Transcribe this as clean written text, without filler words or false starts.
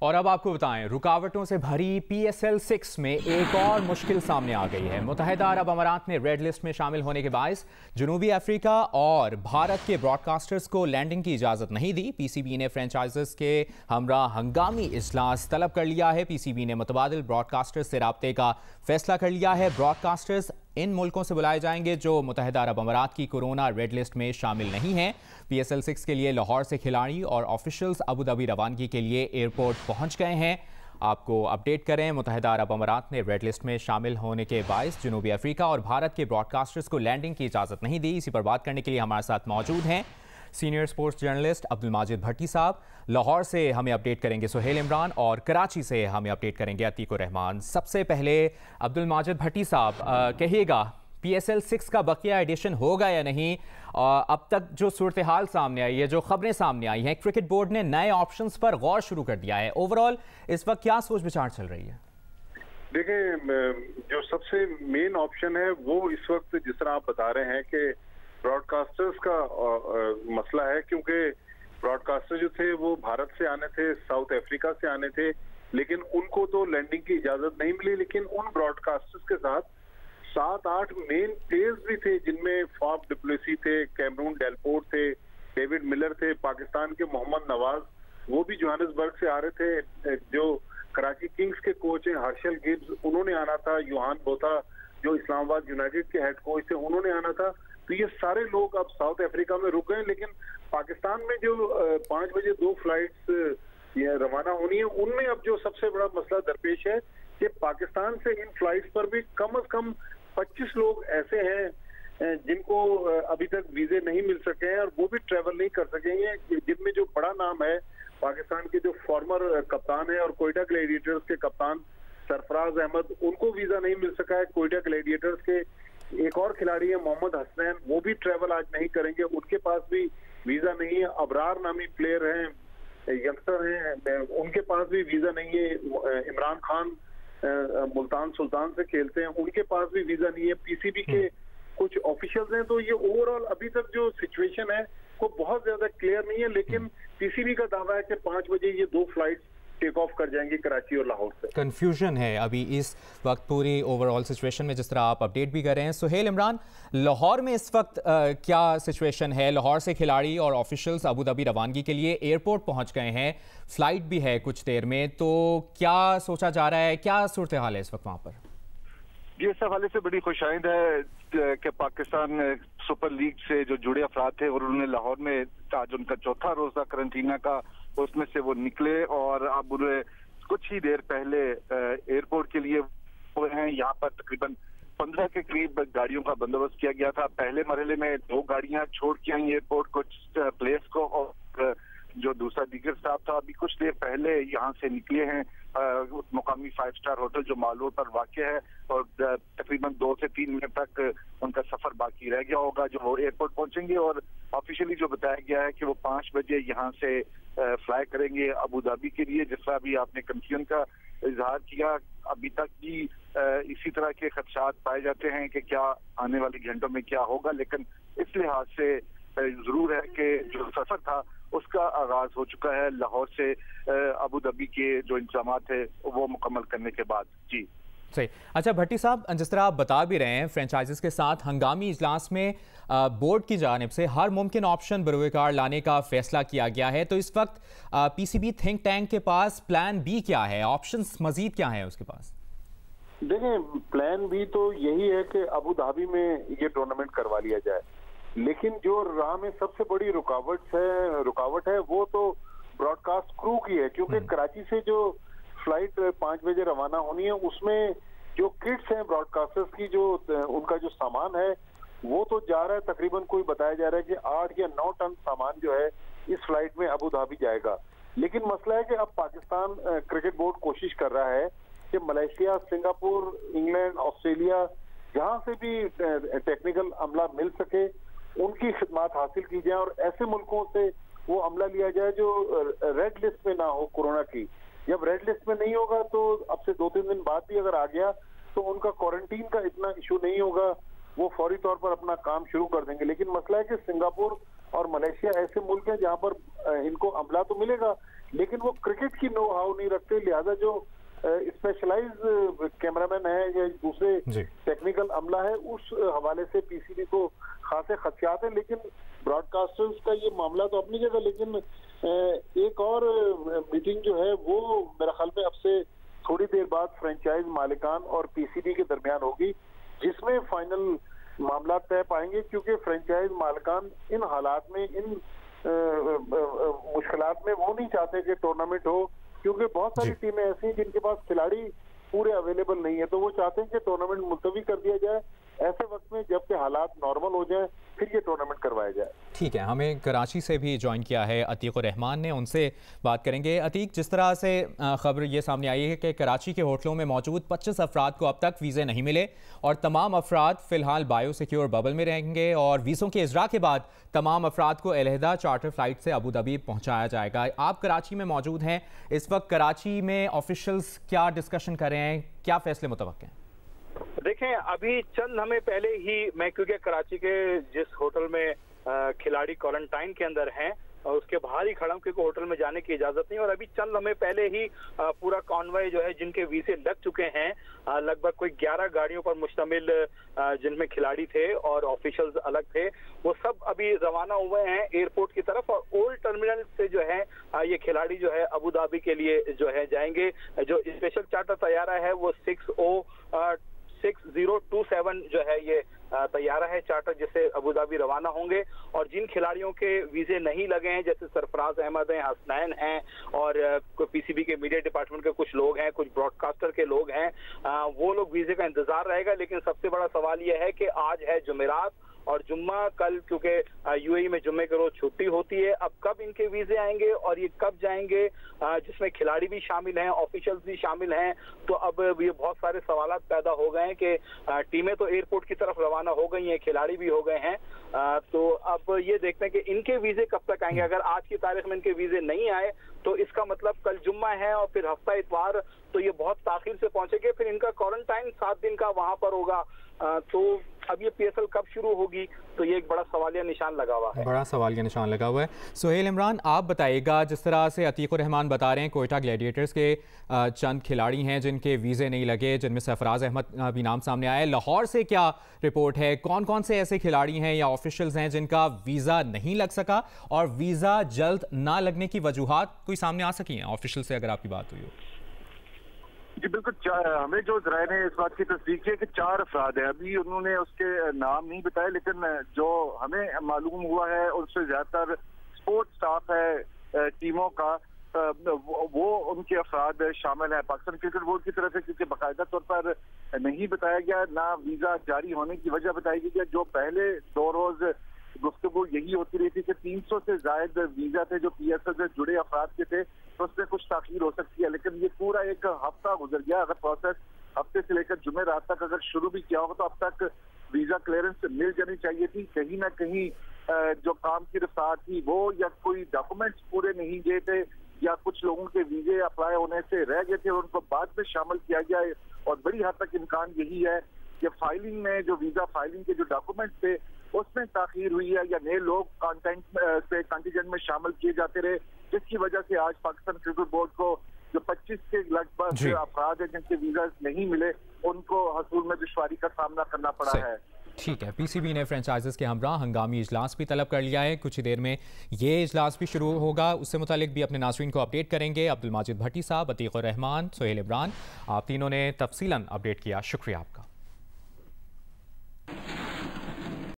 और अब आपको बताएं, रुकावटों से भरी PSL 6 में एक और मुश्किल सामने आ गई है। मुत्तहिदा अरब अमारात ने रेड लिस्ट में शामिल होने के बायस जनूबी अफ्रीका और भारत के ब्रॉडकास्टर्स को लैंडिंग की इजाज़त नहीं दी। PCB ने फ्रेंचाइजर्स के हमरा हंगामी इजलास तलब कर लिया है। PCB ने मुतबादिल ब्रॉडकास्टर्स से राब्ते का फैसला कर लिया है। ब्रॉडकास्टर्स इन मुल्कों से बुलाए जाएंगे जो मुत्तहिदा अरब अमारात की कोरोना रेड लिस्ट में शामिल नहीं हैं। PSL 6 के लिए लाहौर से खिलाड़ी और ऑफिशियल्स अबू धाबी रवानगी के लिए एयरपोर्ट पहुंच गए हैं। आपको अपडेट करें, मुत्तहिदा अरब अमारात ने रेड लिस्ट में शामिल होने के बायस जनूबी अफ्रीका और भारत के ब्रॉडकास्टर्स को लैंडिंग की इजाज़त नहीं दी। इसी पर बात करने के लिए हमारे साथ मौजूद हैं senior sports journalist Abdul Majid Bhatti sahab. Lahore से हमें अपडेट करेंगे सुहेल इमरान और कराची से हमें अपडेट करेंगे अतीकुर रहमान। सबसे पहले अब्दुल माजिद भट्टी साहब, कहिएगा PSL 6 का बकिया एडिशन होगा या नहीं? अब तक जो सूरत हाल सामने आई है, जो खबरें सामने आई हैं, क्रिकेट बोर्ड ने नए ऑप्शंस पर गौर शुरू कर दिया है। ओवरऑल इस वक्त क्या सोच विचार चल रही है? देखें, जो सबसे मेन ऑप्शन है वो इस वक्त जिस तरह आप बता रहे हैं कि ब्रॉडकास्टर्स का मसला है, क्योंकि ब्रॉडकास्टर जो थे वो भारत से आने थे, साउथ अफ्रीका से आने थे, लेकिन उनको तो लैंडिंग की इजाजत नहीं मिली। लेकिन उन ब्रॉडकास्टर्स के साथ 7-8 मेन प्लेयर्स भी थे, जिनमें फाफ डुप्लेसी थे, कैमरून डेलपोर्ट थे, डेविड मिलर थे, पाकिस्तान के मोहम्मद नवाज वो भी जोहानिसबर्ग से आ रहे थे, जो कराची किंग्स के कोच हैं हर्षल गिब्स उन्होंने आना था, योहान बोथा जो इस्लामाबाद यूनाइटेड के हेड कोच थे उन्होंने आना था। तो ये सारे लोग अब साउथ अफ्रीका में रुक गए। लेकिन पाकिस्तान में जो 5 बजे 2 फ्लाइट्स रवाना होनी है, उनमें अब जो सबसे बड़ा मसला दरपेश है कि पाकिस्तान से इन फ्लाइट्स पर भी कम से कम 25 लोग ऐसे हैं जिनको अभी तक वीजे नहीं मिल सके हैं और वो भी ट्रेवल नहीं कर सकेंगे, जिनमें जो बड़ा नाम है पाकिस्तान के जो फॉर्मर कप्तान है और कोयटा ग्लैडिएटर्स के कप्तान सरफराज अहमद, उनको वीजा नहीं मिल सका है। कोयटा ग्लैडिएटर्स के एक और खिलाड़ी है मोहम्मद हसनैन, वो भी ट्रेवल आज नहीं करेंगे, उनके पास भी वीजा नहीं है। अबरार नामी प्लेयर हैं, यंगस्टर हैं, उनके पास भी वीजा नहीं है। इमरान खान मुल्तान सुल्तान से खेलते हैं, उनके पास भी वीजा नहीं है। PCB के कुछ ऑफिशियल्स हैं। तो ये ओवरऑल अभी तक जो सिचुएशन है वो बहुत ज्यादा क्लियर नहीं है। लेकिन PCB का दावा है कि 5 बजे ये 2 फ्लाइट टेक ऑफ कर जाएंगे कराची और लाहौर से। कंफ्यूजन है अभी इस वक्त पूरी ओवरऑल सिचुएशन में, जिस तरह आप अपडेट भी कर रहे हैं। सुहेल इमरान, लाहौर में इस वक्त क्या सिचुएशन है? लाहौर से खिलाड़ी और ऑफिशियल्स अबू धाबी रवानगी के लिए एयरपोर्ट पहुंच गए हैं, फ्लाइट भी है कुछ देर में, तो क्या सोचा जा रहा है, क्या सूरत हाल है इस वक्त वहाँ पर? ये इस हवाले से बड़ी खुशाइंद है कि पाकिस्तान सुपर लीग से जो जुड़े अफराद थे और उन्होंने लाहौर में आज उनका चौथा रोजा करंटीना का, उसमें से वो निकले और अब उन्हें कुछ ही देर पहले एयरपोर्ट के लिए हुए हैं। यहाँ पर तकरीबन 15 के करीब गाड़ियों का बंदोबस्त किया गया था। पहले मरहले में 2 गाड़ियां छोड़ के आई एयरपोर्ट कुछ प्लेयर्स को, और जो दूसरा दीगर स्टाफ था अभी कुछ देर पहले यहाँ से निकले हैं मुकामी 5 स्टार होटल जो मालूर पर वाक़ है, और तकरीबन 2 से 3 मिनट तक उनका सफर बाकी रह गया होगा जो वो एयरपोर्ट पहुंचेंगे। और ऑफिशियली जो बताया गया है कि वो 5 बजे यहाँ से फ्लाई करेंगे अबू धाबी के लिए। जिस तरह भी आपने कंफ्यूजन का इजहार किया, अभी तक भी इसी तरह के खदशात पाए जाते हैं कि क्या आने वाले घंटों में क्या होगा। लेकिन इस लिहाज से जरूर है कि जो सफर था उसका आगाज हो चुका है लाहौर से अबू धाबी के जो इंतजाम थे वो मुकम्मल करने के बाद। जी सही। अच्छा भट्टी साहब, जिस तरह आप बता भी रहे हैं, फ्रेंचाइजीज के साथ हंगामी इजलास में बोर्ड की जानिब से हर मुमकिन ऑप्शन बरूकार लाने का फैसला किया गया है। तो इस वक्त PCB थिंक टैंक के पास प्लान B क्या है, ऑप्शंस मजीद क्या है उसके पास? देखें, प्लान B तो यही है कि अबू धाबी में ये टूर्नामेंट करवा लिया जाए। लेकिन जो राह में सबसे बड़ी रुकावट है वो तो ब्रॉडकास्ट क्रू की है, क्योंकि कराची से जो फ्लाइट 5 बजे रवाना होनी है उसमें जो किट्स हैं ब्रॉडकास्टर्स की, जो उनका जो सामान है वो तो जा रहा है, तकरीबन कोई बताया जा रहा है कि 8 या 9 टन सामान जो है इस फ्लाइट में अबू धाबी जाएगा। लेकिन मसला है कि अब पाकिस्तान क्रिकेट बोर्ड कोशिश कर रहा है कि मलेशिया, सिंगापुर, इंग्लैंड, ऑस्ट्रेलिया, जहां से भी टेक्निकल अमला मिल सके उनकी खिदमत हासिल की जाए और ऐसे मुल्कों से वो अमला लिया जाए जो रेड लिस्ट में ना हो कोरोना की। जब रेड लिस्ट में नहीं होगा तो अब से 2-3 दिन बाद भी अगर आ गया तो उनका क्वारंटीन का इतना इशू नहीं होगा, वो फौरी तौर पर अपना काम शुरू कर देंगे। लेकिन मसला है कि सिंगापुर और मलेशिया ऐसे मुल्क हैं जहां पर इनको अमला तो मिलेगा लेकिन वो क्रिकेट की नो हाउ नहीं रखते, लिहाजा जो स्पेशलाइज कैमरामैन है या दूसरे टेक्निकल अमला है उस हवाले से पीसीबी को खासे खदशात है। लेकिन ब्रॉडकास्टर्स का ये मामला तो अपनी जगह, लेकिन एक और मीटिंग जो है वो मेरा ख्याल में अब से थोड़ी देर बाद फ्रेंचाइज मालिकान और पीसीबी के दरमियान होगी, जिसमें फाइनल मामला तय पाएंगे। क्योंकि फ्रेंचाइज मालिकान इन हालात में, इन मुश्किलात में वो नहीं चाहते कि टूर्नामेंट हो, क्योंकि बहुत सारी टीमें ऐसी हैं जिनके पास खिलाड़ी पूरे अवेलेबल नहीं है, तो वो चाहते हैं कि टूर्नामेंट मुलतवी कर दिया जाए ऐसे वक्त में जबकि हालात नॉर्मल हो जाए, फिर ये टूर्नामेंट करवाया जाए। ठीक है, हमें कराची से भी ज्वाइन किया है अतीक रहमान ने, उनसे बात करेंगे। अतीक, जिस तरह से खबर ये सामने आई है कि कराची के होटलों में मौजूद 25 अफराद को अब तक वीज़े नहीं मिले और तमाम अफराद फ़िलहाल बायो सिक्योर बबल में रहेंगे और वीज़ों के इजरा के बाद तमाम अफराद को अलहदा चार्टर फ्लाइट से अबू धाबी पहुँचाया जाएगा। आप कराची में मौजूद हैं, इस वक्त कराची में ऑफिशल्स क्या डिस्कशन कर रहे हैं, क्या फैसले मुतवक्के हैं? देखें, अभी चंद हमें पहले ही, मैं क्योंकि कराची के जिस होटल में खिलाड़ी क्वारंटाइन के अंदर हैं उसके बाहर ही खड़ा हूं क्योंकि होटल में जाने की इजाजत नहीं, और अभी चंद हमें पहले ही पूरा कॉन्वॉय जो है जिनके वीजे लग चुके हैं, लगभग कोई 11 गाड़ियों पर मुश्तमिल जिनमें खिलाड़ी थे और ऑफिशियल्स अलग थे, वो सब अभी रवाना हुए हैं एयरपोर्ट की तरफ। और ओल्ड टर्मिनल से जो है ये खिलाड़ी जो है अबू धाबी के लिए जो है जाएंगे। जो स्पेशल चार्टर तैयारा है वो 6027 जो है ये तैयारा है चार्टर, जिससे अबू धाबी रवाना होंगे। और जिन खिलाड़ियों के वीजे नहीं लगे हैं, जैसे सरफराज अहमद हैं, हसनैन हैं और पीसीबी के मीडिया डिपार्टमेंट के कुछ लोग हैं, कुछ ब्रॉडकास्टर के लोग हैं, वो लोग वीजे का इंतजार रहेगा। लेकिन सबसे बड़ा सवाल यह है कि आज है जुमेरात और जुम्मा कल, क्योंकि यूएई में जुम्मे के रोज छुट्टी होती है, अब कब इनके वीजे आएंगे और ये कब जाएंगे, जिसमें खिलाड़ी भी शामिल हैं, ऑफिशियल्स भी शामिल हैं। तो अब ये बहुत सारे सवाल पैदा हो गए हैं कि टीमें तो एयरपोर्ट की तरफ रवाना हो गई हैं, खिलाड़ी भी हो गए हैं, तो अब ये देखते हैं कि इनके वीजे कब तक आएंगे। अगर आज की तारीख में इनके वीजे नहीं आए तो इसका मतलब कल जुम्मा है और फिर हफ्ता इतवार, तो ये बहुत ताखिर से पहुंचेंगे। फिर इनका क्वारंटाइन 7 दिन का वहां पर होगा, तो अब ये पीएसएल कब शुरू होगी, तो ये एक बड़ा सवालिया निशान लगा हुआ है। बड़ा सवालिया निशान लगा हुआ है। सुहेल इमरान, आप बताइएगा, जिस तरह से अतीक रहमान बता रहे हैं कोयटा ग्लैडिएटर्स के चंद खिलाड़ी हैं जिनके वीज़े नहीं लगे, जिनमें सरफराज अहमद भी नाम सामने आया है, लाहौर से क्या रिपोर्ट है? कौन कौन से ऐसे खिलाड़ी हैं या ऑफिशियल्स हैं जिनका वीज़ा नहीं लग सका और वीज़ा जल्द ना लगने की वजूहात कोई सामने आ सकी हैं ऑफिशियल से, अगर आपकी बात हुई हो? जी बिल्कुल, हमें जो जराए ने इस बात की तस्दीक की है कि 4 अफराद है। अभी उन्होंने उसके नाम नहीं बताए, लेकिन जो हमें मालूम हुआ है उससे ज्यादातर स्पोर्ट्स स्टाफ है टीमों का, वो उनके अफराद शामिल है। पाकिस्तान क्रिकेट बोर्ड की तरफ से क्योंकि बाकायदा तौर पर नहीं बताया गया, ना वीजा जारी होने की वजह बताई गई, जो पहले 2 रोज गुफ्तगू यही होती रही थी कि 300 से ज्यादा वीजा थे जो पीएसएल से जुड़े अफराद के थे, तो उसमें कुछ ताखीर हो सकती है। लेकिन ये पूरा एक हफ्ता गुजर गया। अगर प्रोसेस हफ्ते से लेकर जुमे रात तक अगर शुरू भी किया होगा तो अब तक वीजा क्लियरेंस मिल जानी चाहिए थी। कहीं ना कहीं जो काम की रफ्तार थी वो, या कोई डॉक्यूमेंट्स पूरे नहीं गए थे, या कुछ लोगों के वीजे अप्लाई होने से रह गए थे और उनको बाद में शामिल किया गया है। और बड़ी हद तक इम्कान यही है कि फाइलिंग में जो वीजा फाइलिंग के जो डॉक्यूमेंट्स थे उसमें ताखीर हुई है, या नए लोग कंटिजेंट में शामिल किए जाते रहे, जिसकी वजह से आज पाकिस्तान क्रिकेट बोर्ड को जो 25 के लगभग अफराद हैं जिनके वीजा नहीं मिले, उनको हसूल में दुश्वारी का सामना करना पड़ा है। ठीक है, पीसीबी ने फ्रेंचाइजेस के हमरा हंगामी इजलास भी तलब कर लिया है। कुछ ही देर में ये इजलास भी शुरू होगा, उससे मुतालिक भी अपने नाज़रीन को अपडेट करेंगे। अब्दुल माजिद भट्टी साहब, अतीक रहमान, सुहेल इमरान, आप तीनों ने तफसीलन अपडेट किया, शुक्रिया आपका।